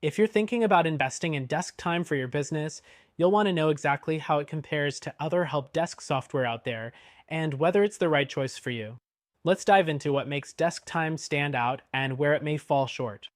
If you're thinking about investing in desk time for your business, you'll want to know exactly how it compares to other help desk software out there and whether it's the right choice for you. Let's dive into what makes desk time stand out and where it may fall short.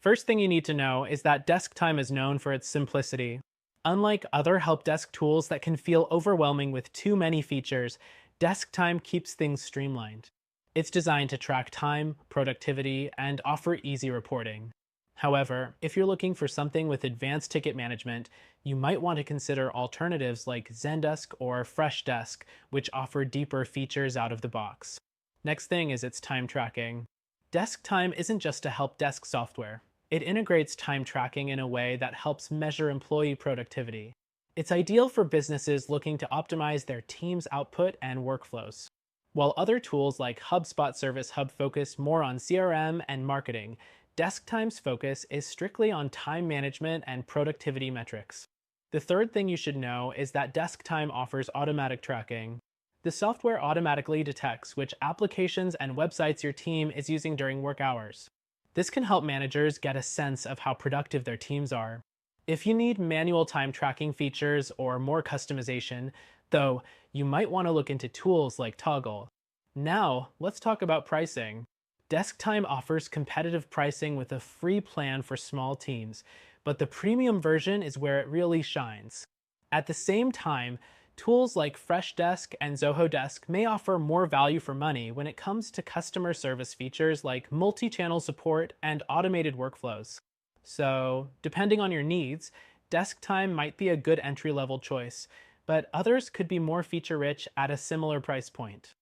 First thing you need to know is that desk time is known for its simplicity. Unlike other help desk tools that can feel overwhelming with too many features, desk time keeps things streamlined. It's designed to track time, productivity, and offer easy reporting. However, if you're looking for something with advanced ticket management, you might want to consider alternatives like Zendesk or Freshdesk, which offer deeper features out of the box. Next thing is its time tracking. Desk Time isn't just a help desk software. It integrates time tracking in a way that helps measure employee productivity. It's ideal for businesses looking to optimize their team's output and workflows. While other tools like HubSpot Service Hub focus more on CRM and marketing, DeskTime's focus is strictly on time management and productivity metrics. The third thing you should know is that DeskTime offers automatic tracking. The software automatically detects which applications and websites your team is using during work hours. This can help managers get a sense of how productive their teams are. If you need manual time tracking features or more customization, though, you might want to look into tools like Toggle. Now, let's talk about pricing. DeskTime offers competitive pricing with a free plan for small teams, but the premium version is where it really shines. At the same time, tools like Freshdesk and Zoho Desk may offer more value for money when it comes to customer service features like multi-channel support and automated workflows. So, depending on your needs, DeskTime might be a good entry-level choice, but others could be more feature-rich at a similar price point.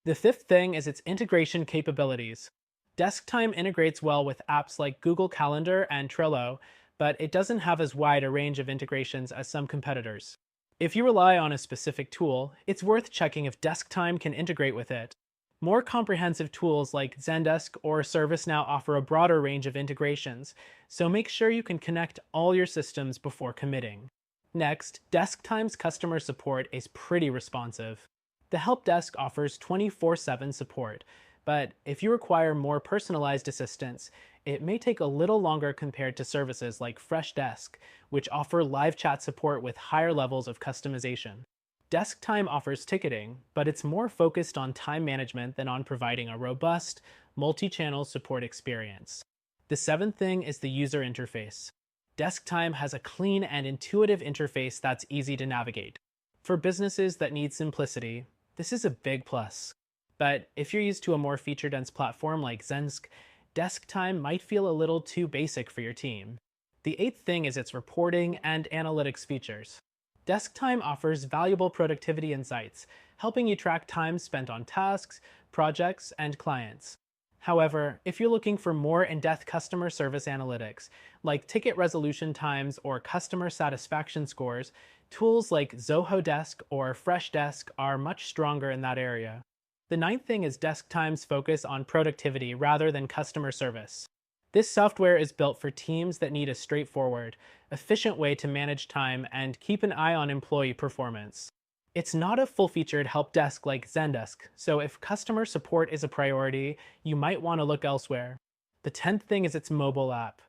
The fifth thing is its integration capabilities. DeskTime integrates well with apps like Google Calendar and Trello, but it doesn't have as wide a range of integrations as some competitors. If you rely on a specific tool, it's worth checking if DeskTime can integrate with it. More comprehensive tools like Zendesk or ServiceNow offer a broader range of integrations, so make sure you can connect all your systems before committing. Next, DeskTime's customer support is pretty responsive. The help desk offers 24/7 support, but if you require more personalized assistance, it may take a little longer compared to services like Freshdesk, which offer live chat support with higher levels of customization. DeskTime offers ticketing, but it's more focused on time management than on providing a robust, multi-channel support experience. The seventh thing is the user interface. DeskTime has a clean and intuitive interface that's easy to navigate. For businesses that need simplicity, this is a big plus. But if you're used to a more feature-dense platform like Zensk, DeskTime might feel a little too basic for your team. The eighth thing is its reporting and analytics features. DeskTime offers valuable productivity insights, helping you track time spent on tasks, projects, and clients. However, if you're looking for more in-depth customer service analytics, like ticket resolution times or customer satisfaction scores, tools like Zoho Desk or Freshdesk are much stronger in that area. The ninth thing is DeskTime's focus on productivity rather than customer service. This software is built for teams that need a straightforward, efficient way to manage time and keep an eye on employee performance. It's not a full-featured help desk like Zendesk, so if customer support is a priority, you might want to look elsewhere. The 10th thing is its mobile app.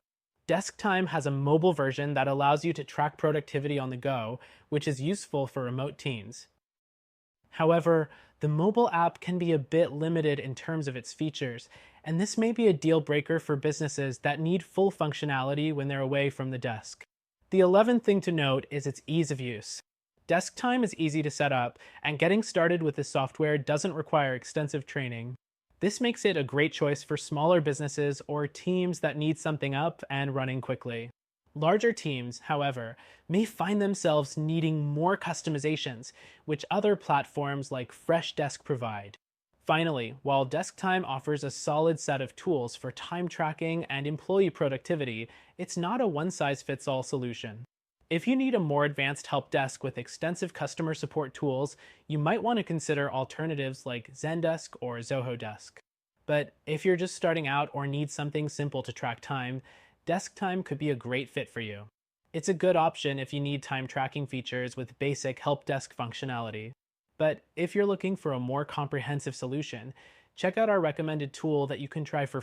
DeskTime has a mobile version that allows you to track productivity on the go, which is useful for remote teams. However, the mobile app can be a bit limited in terms of its features, and this may be a deal breaker for businesses that need full functionality when they're away from the desk. The 11th thing to note is its ease of use. DeskTime is easy to set up, and getting started with this software doesn't require extensive training. This makes it a great choice for smaller businesses or teams that need something up and running quickly. Larger teams, however, may find themselves needing more customizations, which other platforms like Freshdesk provide. Finally, while DeskTime offers a solid set of tools for time tracking and employee productivity, it's not a one-size-fits-all solution. If you need a more advanced help desk with extensive customer support tools, you might want to consider alternatives like Zendesk or Zoho Desk. But if you're just starting out or need something simple to track time, DeskTime could be a great fit for you. It's a good option if you need time tracking features with basic help desk functionality. But if you're looking for a more comprehensive solution, check out our recommended tool that you can try for